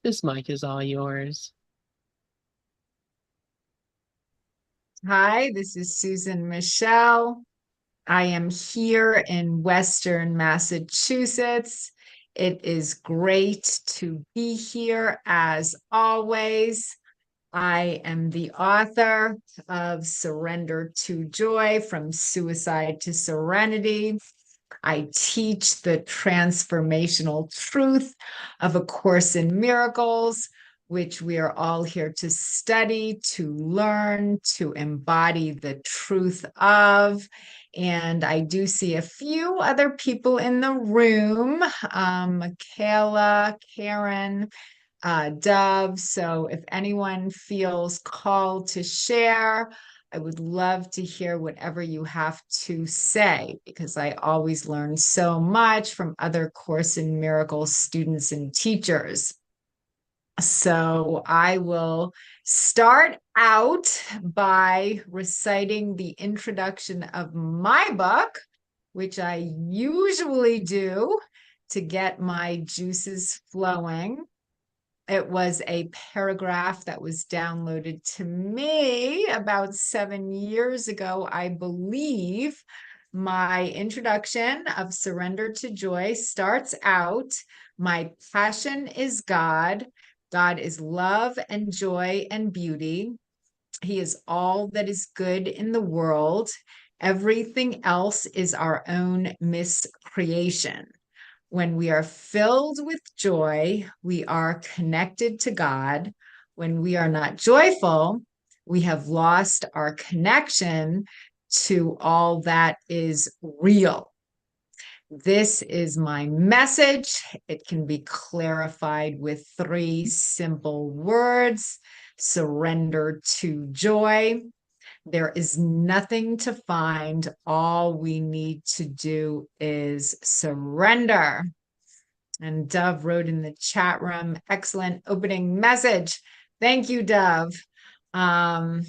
This mic is all yours. Hi, this is Susan Michel. I am here in Western Massachusetts. It is great to be here as always. I am the author of Surrender to Joy from Suicide to Serenity. I teach the transformational truth of A Course in Miracles, which we are all here to study, to learn, to embody the truth of. And I do see a few other people in the room, Michaela, Karen, Dove. So if anyone feels called to share, I would love to hear whatever you have to say because I always learn so much from other Course in Miracles students and teachers. So I will start out by reciting the introduction of my book, which I usually do to get my juices flowing. It was a paragraph that was downloaded to me about 7 years ago, I believe. My introduction of Surrender to Joy starts out, my passion is God. God is love and joy and beauty. He is all that is good in the world. Everything else is our own miscreation. When we are filled with joy, we are connected to God. When we are not joyful, we have lost our connection to all that is real. This is my message. It can be clarified with three simple words: surrender to joy. There is nothing to find. All we need to do is surrender. And Dove wrote in the chat room, excellent opening message. Thank you, Dove. Um,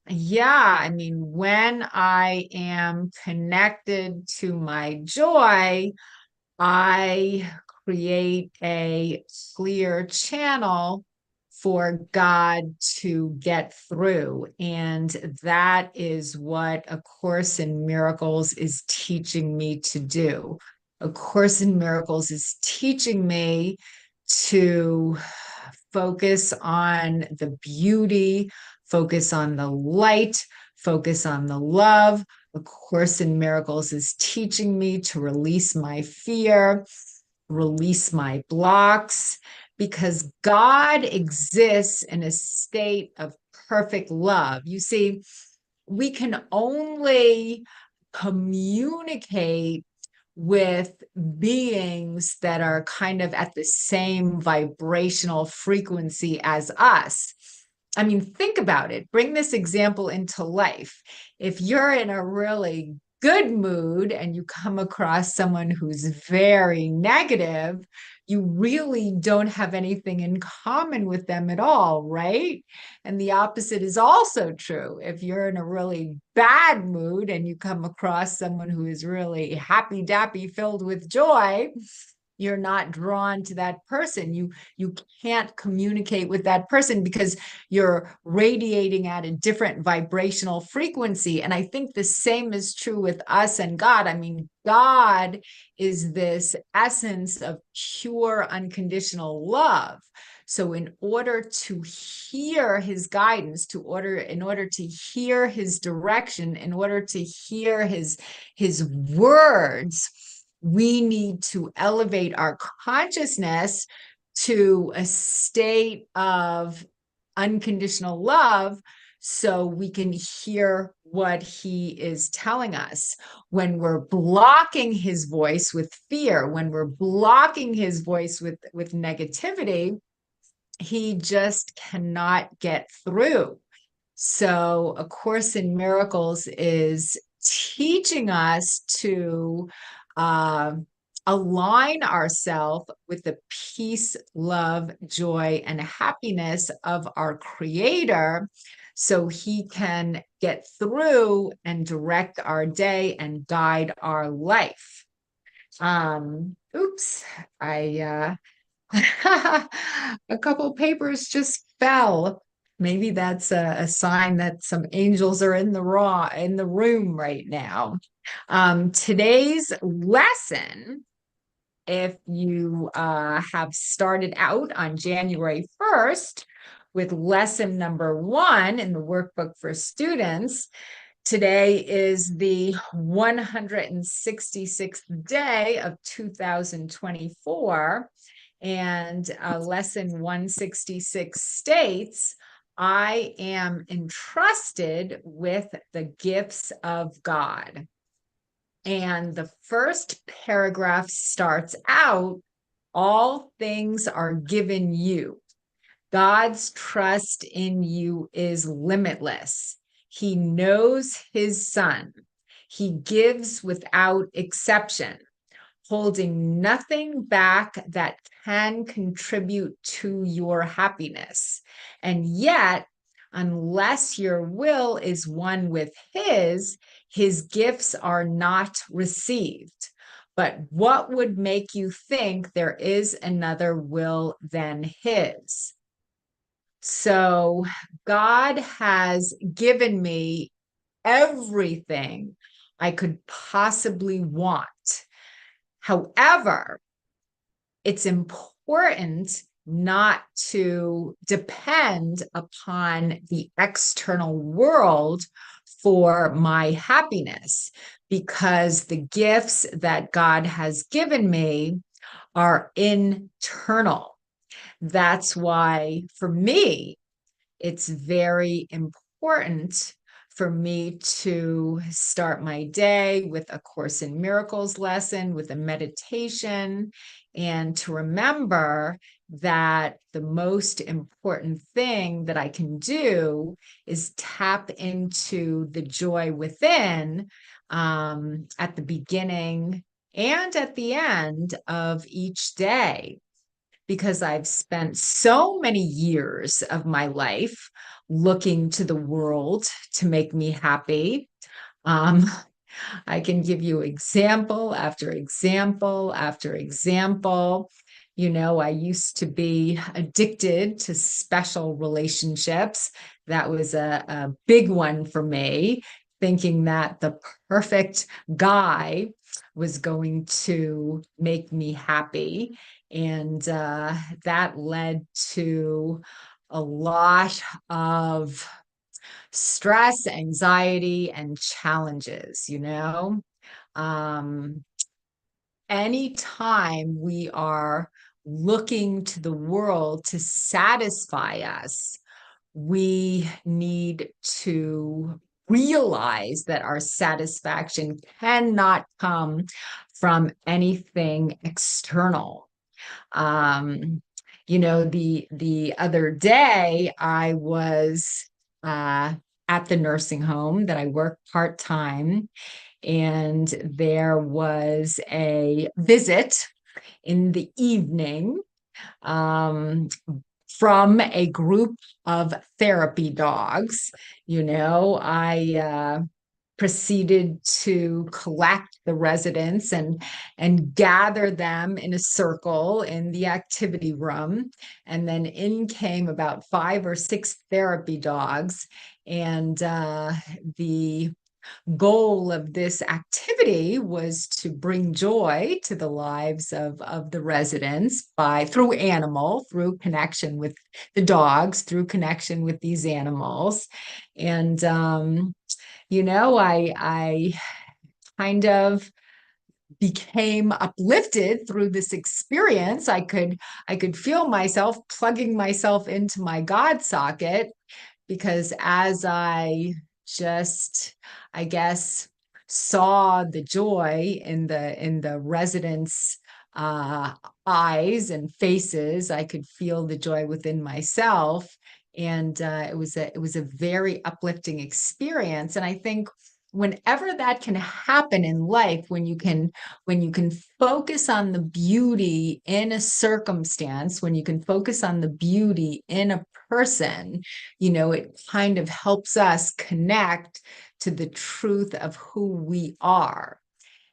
yeah, I mean, when I am connected to my joy, I create a clear channel for God to get through. And that is what A Course in Miracles is teaching me to do. A Course in Miracles is teaching me to focus on the beauty, focus on the light, focus on the love. A Course in Miracles is teaching me to release my fear, release my blocks, because God exists in a state of perfect love. You see, we can only communicate with beings that are kind of at the same vibrational frequency as us. I mean, think about it. Bring this example into life. If you're in a really good mood and you come across someone who's very negative, you really don't have anything in common with them at all, right? And the opposite is also true. If you're in a really bad mood and you come across someone who is really happy dappy, filled with joy, you're not drawn to that person. You can't communicate with that person because you're radiating at a different vibrational frequency. And I think the same is true with us and God. I mean, God is this essence of pure unconditional love. So in order to hear his guidance, in order to hear his direction, in order to hear his words, we need to elevate our consciousness to a state of unconditional love so we can hear what he is telling us. When we're blocking his voice with fear, when we're blocking his voice with negativity, he just cannot get through. So, A Course in Miracles is teaching us to uh, align ourselves with the peace, love, joy, and happiness of our Creator so He can get through and direct our day and guide our life. Oops, I A couple papers just fell. Maybe that's a sign that some angels are in the room right now. Today's lesson, if you have started out on January 1st with lesson number 1 in the workbook for students, today is the 166th day of 2024, and lesson 166 states, I am entrusted with the gifts of God. And the first paragraph starts out, all things are given you. God's trust in you is limitless. He knows his son. He gives without exception, holding nothing back that can contribute to your happiness. And yet, unless your will is one with his gifts are not received. But what would make you think there is another will than his? So God has given me everything I could possibly want. However, it's important not to depend upon the external world for my happiness, because the gifts that God has given me are internal. That's why, for me, it's very important for me to start my day with a Course in Miracles lesson, with a meditation, and to remember that the most important thing that I can do is tap into the joy within, at the beginning and at the end of each day, because I've spent so many years of my life looking to the world to make me happy. Um, I can give you example after example after example. You know, I used to be addicted to special relationships. That was a big one for me, thinking that the perfect guy was going to make me happy. And that led to a lot of stress, anxiety, and challenges, you know. Um, Anytime we are looking to the world to satisfy us, we need to realize that our satisfaction cannot come from anything external. Um, you know, the other day I was at the nursing home that I work part-time, and there was a visit in the evening, um, from a group of therapy dogs. You know, I proceeded to collect the residents and gather them in a circle in the activity room. And then in came about 5 or 6 therapy dogs. And the goal of this activity was to bring joy to the lives of the residents by through connection with the dogs, through connection with these animals. And you know, I kind of became uplifted through this experience. I could feel myself plugging myself into my God socket, because as I just, I guess, saw the joy in the residents' eyes and faces, I could feel the joy within myself, and it was a very uplifting experience. And I think whenever that can happen in life, when you can focus on the beauty in a circumstance, when you can focus on the beauty in a person, you know, it kind of helps us connect to the truth of who we are.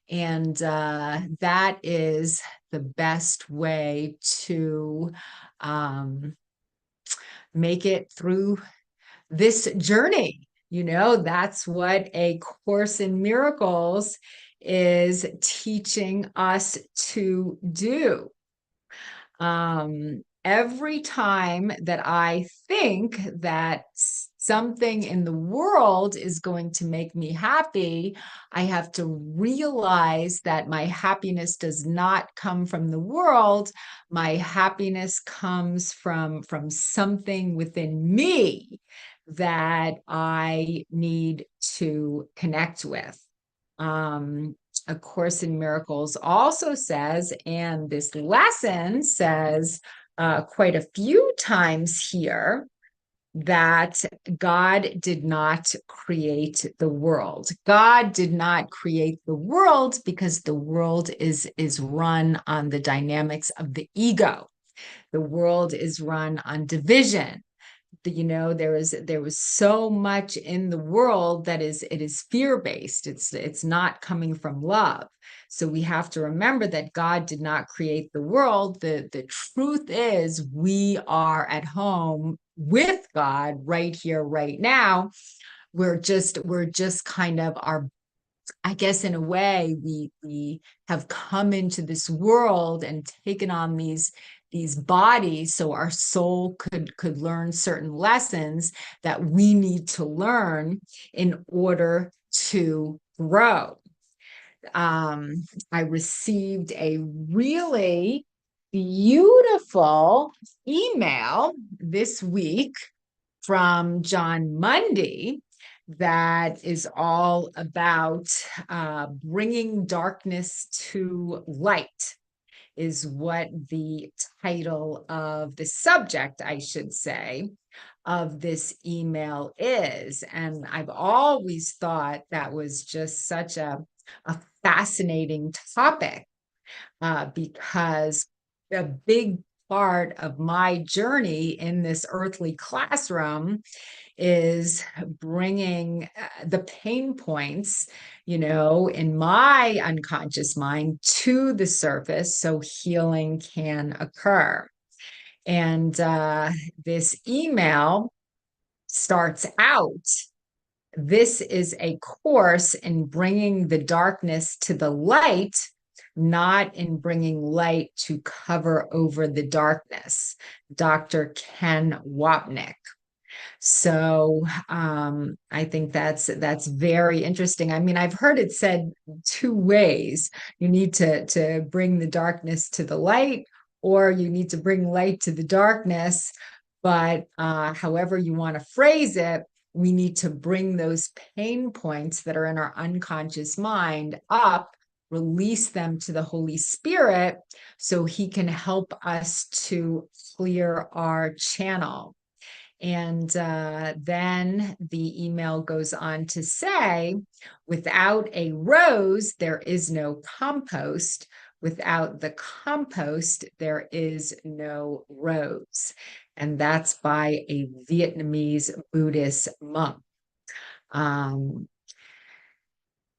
And that is the best way to um, make it through this journey. That's what A Course in Miracles is teaching us to do. Every time that I think that something in the world is going to make me happy, I have to realize that my happiness does not come from the world. My happiness comes from something within me that I need to connect with. Um, a Course in Miracles also says, and this lesson says quite a few times here, that God did not create the world. God did not create the world because the world is run on the dynamics of the ego. The world is run on division. There was so much in the world that it is fear-based. It's not coming from love. So we have to remember that God did not create the world. The truth is we are at home with God right here, right now. We're just kind of our, I guess in a way, we have come into this world and taken on these bodies so our soul could learn certain lessons that we need to learn in order to grow. I received a really beautiful email this week from John Mundy that is all about bringing darkness to light, is what the title of the subject, I should say, of this email is. And I've always thought that was just such a fascinating topic because a big part of my journey in this earthly classroom is bringing the pain points, in my unconscious mind to the surface so healing can occur. And this email starts out, this is a course in bringing the darkness to the light, not in bringing light to cover over the darkness. Dr. Ken Wapnick. So I think that's very interesting. I mean, I've heard it said two ways. You need to bring the darkness to the light, or you need to bring light to the darkness. But however you want to phrase it, we need to bring those pain points that are in our unconscious mind up, release them to the Holy Spirit so he can help us to clear our channel. And then the email goes on to say, without a rose, there is no compost. Without the compost, there is no rose. And that's by a Vietnamese Buddhist monk. And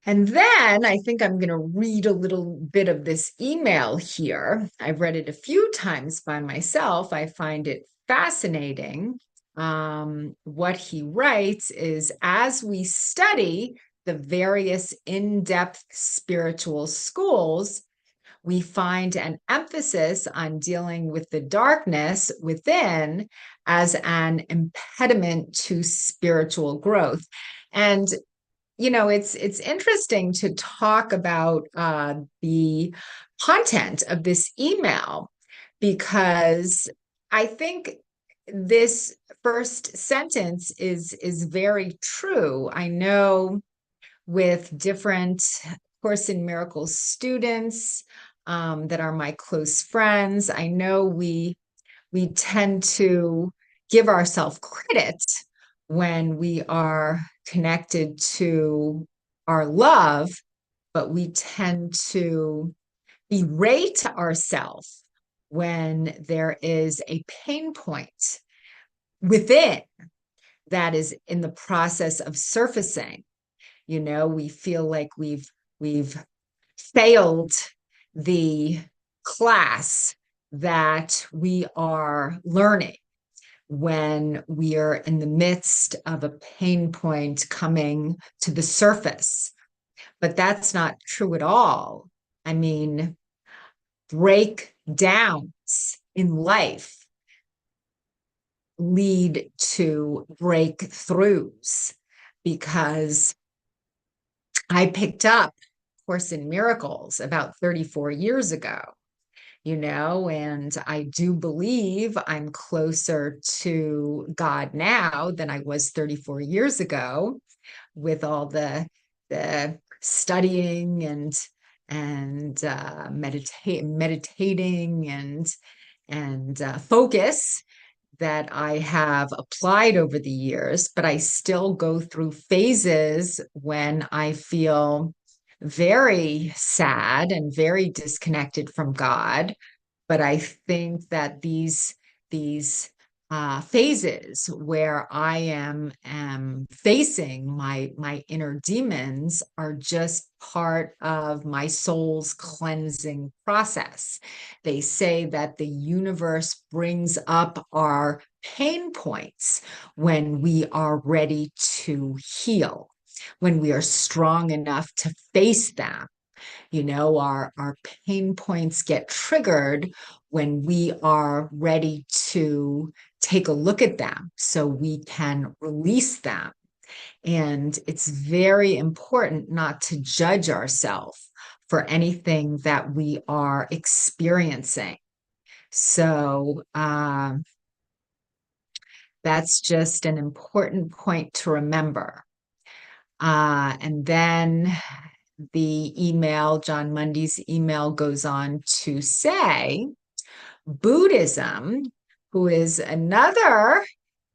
then I think I'm going to read a little bit of this email here. I've read it a few times by myself. I find it fascinating. What he writes is, as we study the various in-depth spiritual schools, we find an emphasis on dealing with the darkness within as an impediment to spiritual growth. And it's interesting to talk about the content of this email, because I think this first sentence is very true. I know with different Course in Miracles students that are my close friends, I know we tend to give ourselves credit when we are connected to our love, but we tend to berate ourselves when there is a pain point within that is in the process of surfacing. We feel like we've failed the class that we are learning when we are in the midst of a pain point coming to the surface. But that's not true at all. I mean, breakdowns in life lead to breakthroughs, because I picked up Course in Miracles about 34 years ago, and I do believe I'm closer to God now than I was 34 years ago, with all the studying and meditating and focus that I have applied over the years. But I still go through phases when I feel very sad and very disconnected from God. But I think that these phases where I am facing my inner demons are just part of my soul's cleansing process. They say that the universe brings up our pain points when we are ready to heal, when we are strong enough to face them. Our pain points get triggered when we are ready to take a look at them so we can release them. And it's very important not to judge ourselves for anything that we are experiencing. So that's just an important point to remember. And then John Mundy's email goes on to say, Buddhism, who is another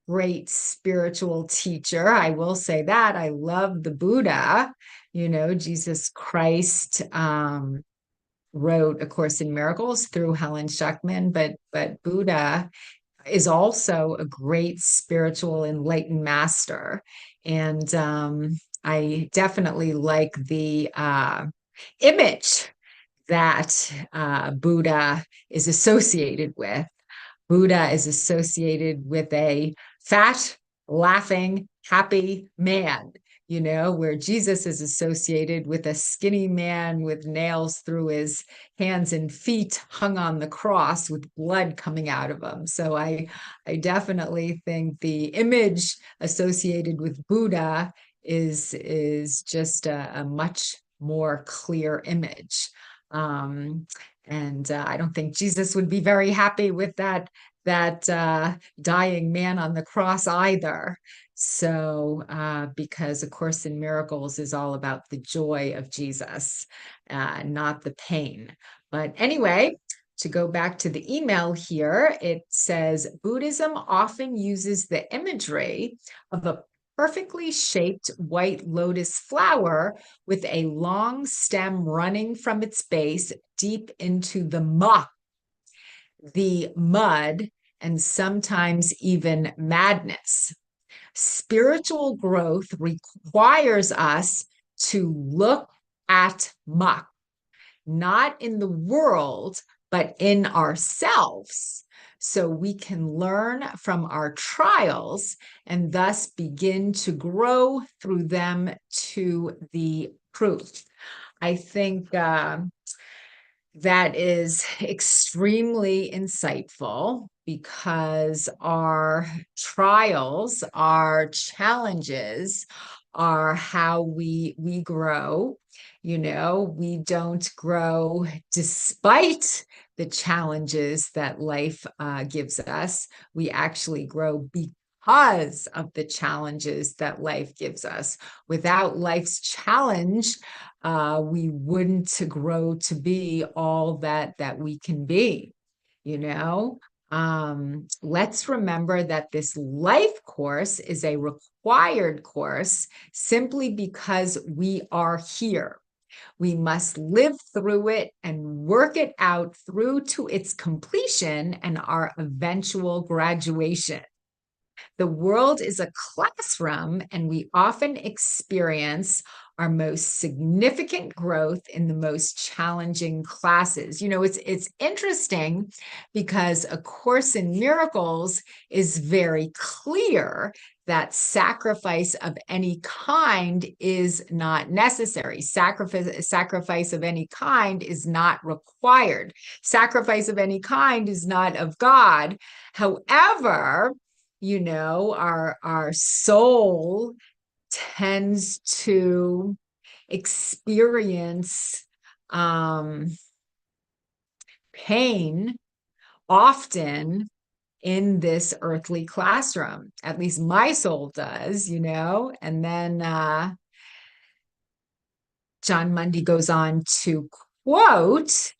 great spiritual teacher, I will say that. I love the Buddha. Jesus Christ wrote A Course in Miracles through Helen Schucman, but Buddha is also a great spiritual enlightened master. And I definitely like the image that Buddha is associated with. Buddha is associated with a fat, laughing, happy man, where Jesus is associated with a skinny man with nails through his hands and feet hung on the cross with blood coming out of him. So I definitely think the image associated with Buddha is just a much more clear image. And I don't think Jesus would be very happy with that dying man on the cross either. So, because A Course in Miracles is all about the joy of Jesus, not the pain. But anyway, to go back to the email here, it says Buddhism often uses the imagery of a perfectly shaped white lotus flower with a long stem running from its base deep into the muck, the mud, and sometimes even madness. Spiritual growth requires us to look at muck, not in the world, but in ourselves, so we can learn from our trials and thus begin to grow through them to the truth. I think that is extremely insightful, because our trials, our challenges are how we grow. We don't grow despite the challenges that life gives us. We actually grow because of the challenges that life gives us. Without life's challenge, we wouldn't grow to be all that we can be. Let's remember that this life course is a required course simply because we are here. We must live through it and work it out through to its completion and our eventual graduation. The world is a classroom, and we often experience our most significant growth in the most challenging classes. It's interesting because A Course in Miracles is very clear that sacrifice of any kind is not necessary. Sacrifice of any kind is not required. Sacrifice of any kind is not of God. However, our soul tends to experience pain often in this earthly classroom. At least my soul does, And then John Mundy goes on to quote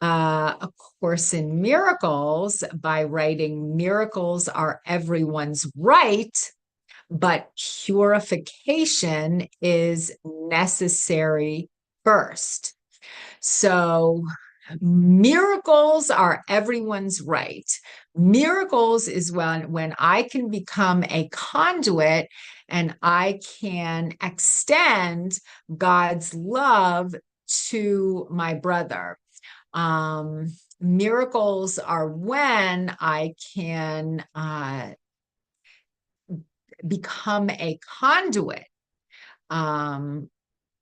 A Course in Miracles by writing, "Miracles are everyone's right, but purification is necessary first." So miracles are everyone's right. Miracles is when I can become a conduit and I can extend God's love to my brother. Miracles are when I can become a conduit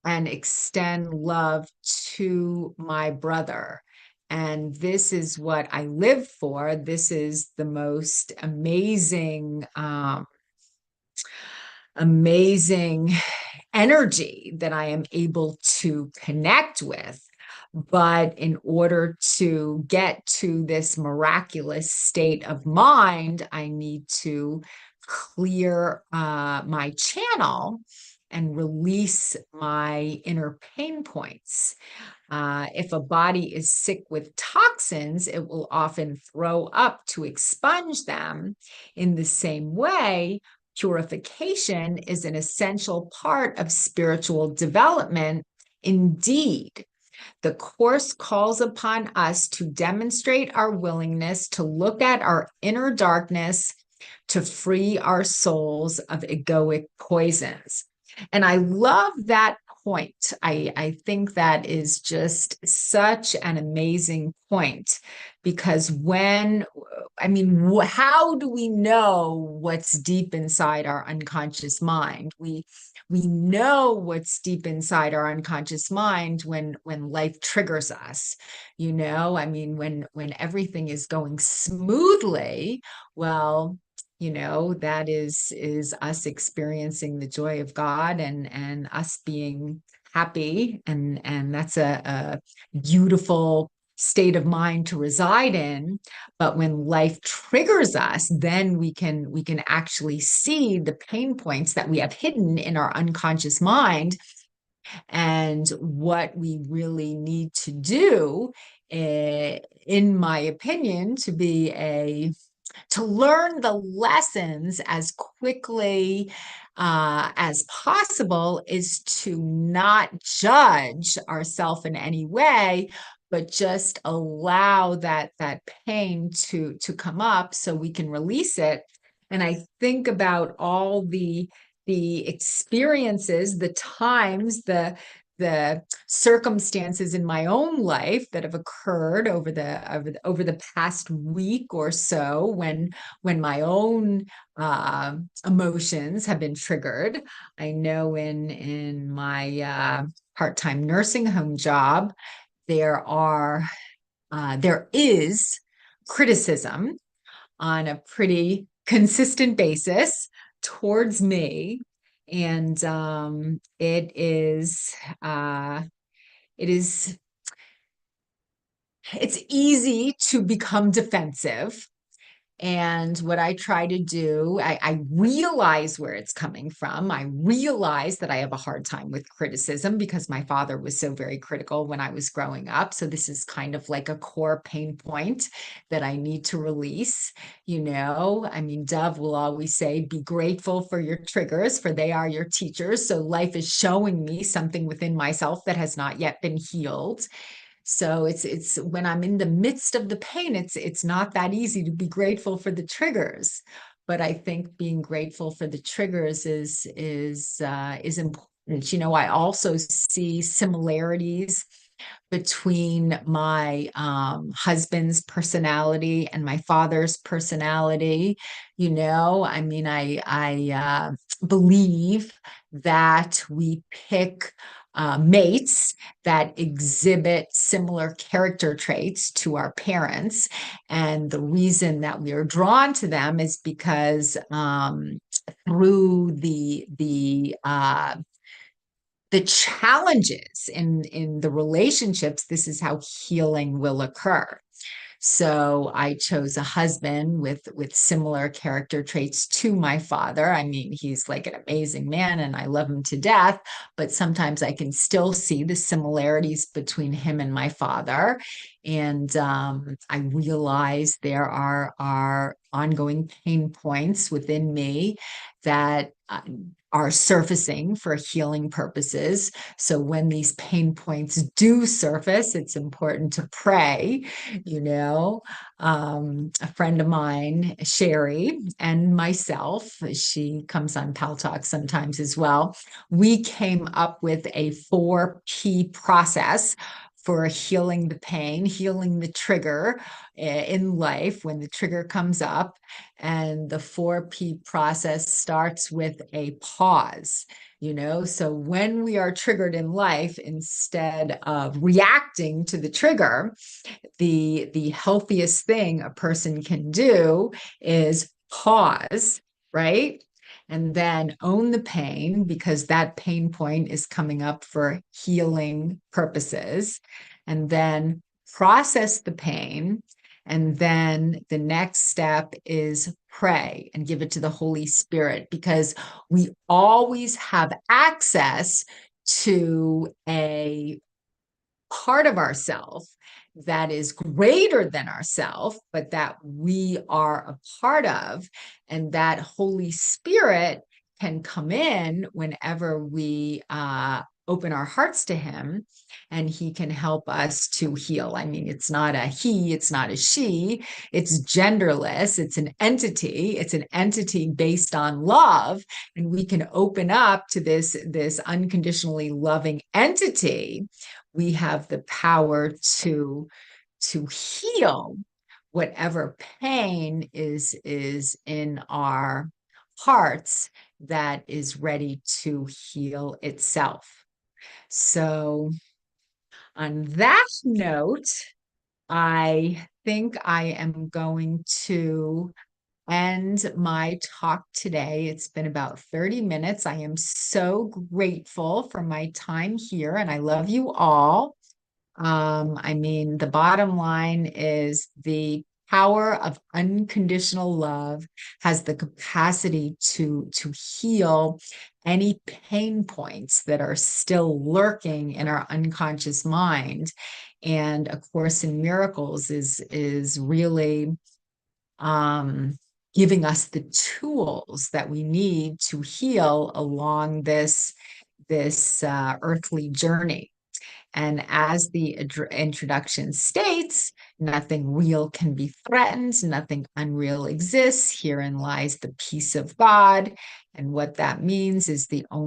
and extend love to my brother. And this is what I live for. This is the most amazing, amazing energy that I am able to connect with. But in order to get to this miraculous state of mind, I need to clear my channel and release my inner pain points. If a body is sick with toxins, it will often throw up to expunge them. In the same way, purification is an essential part of spiritual development. Indeed, the Course calls upon us to demonstrate our willingness to look at our inner darkness to free our souls of egoic poisons. And I love that point. I think that is just such an amazing point because how do we know what's deep inside our unconscious mind? We know what's deep inside our unconscious mind when life triggers us. When everything is going smoothly, well, that is us experiencing the joy of God and us being happy, and that's a beautiful state of mind to reside in. But when life triggers us, then we can actually see the pain points that we have hidden in our unconscious mind, and what we really need to do, in my opinion, to learn the lessons as quickly as possible, is to not judge ourselves in any way, but just allow that pain to come up so we can release it. And I think about all the experiences, the times, the circumstances in my own life that have occurred over the past week or so, when my own emotions have been triggered. I know in my part-time nursing home job, there is criticism on a pretty consistent basis towards me. And it's easy to become defensive. And what I try to do, I realize where it's coming from. I realize that I have a hard time with criticism because my father was so very critical when I was growing up. So this is kind of like a core pain point that I need to release. Dove will always say, be grateful for your triggers, for they are your teachers. So life is showing me something within myself that has not yet been healed. So it's when I'm in the midst of the pain, it's not that easy to be grateful for the triggers. But I think being grateful for the triggers is important I also see similarities between my husband's personality and my father's personality. I believe that we pick mates that exhibit similar character traits to our parents, and the reason that we are drawn to them is because through the challenges in the relationships, this is how healing will occur. So I chose a husband with similar character traits to my father. I mean, he's like an amazing man and I love him to death, but sometimes I can still see the similarities between him and my father. And I realize there are ongoing pain points within me that are surfacing for healing purposes. So when these pain points do surface, it's important to pray. A friend of mine, Sherry, and myself, she comes on Pal Talk sometimes as well. We came up with a 4P process for healing the pain, healing the trigger in life when the trigger comes up. And the 4P process starts with a pause. So when we are triggered in life, instead of reacting to the trigger, the healthiest thing a person can do is pause, right? And then own the pain, because that pain point is coming up for healing purposes. And then process the pain. And then the next step is pray and give it to the Holy Spirit, because we always have access to a part of ourselves that is greater than ourselves, but that we are a part of. And that Holy Spirit can come in whenever we open our hearts to Him, and He can help us to heal. I mean, it's not a he, it's not a she, it's genderless, it's an entity based on love. And we can open up to this unconditionally loving entity. We have the power to heal whatever pain is in our hearts that is ready to heal itself. So on that note, I think I am going to end my talk today. It's been about 30 minutes. I am so grateful for my time here, and I love you all. The bottom line is the power of unconditional love has the capacity to heal any pain points that are still lurking in our unconscious mind. And A Course in Miracles is really giving us the tools that we need to heal along this earthly journey. And as the introduction states, nothing real can be threatened, nothing unreal exists. Herein lies the peace of God. And what that means is the only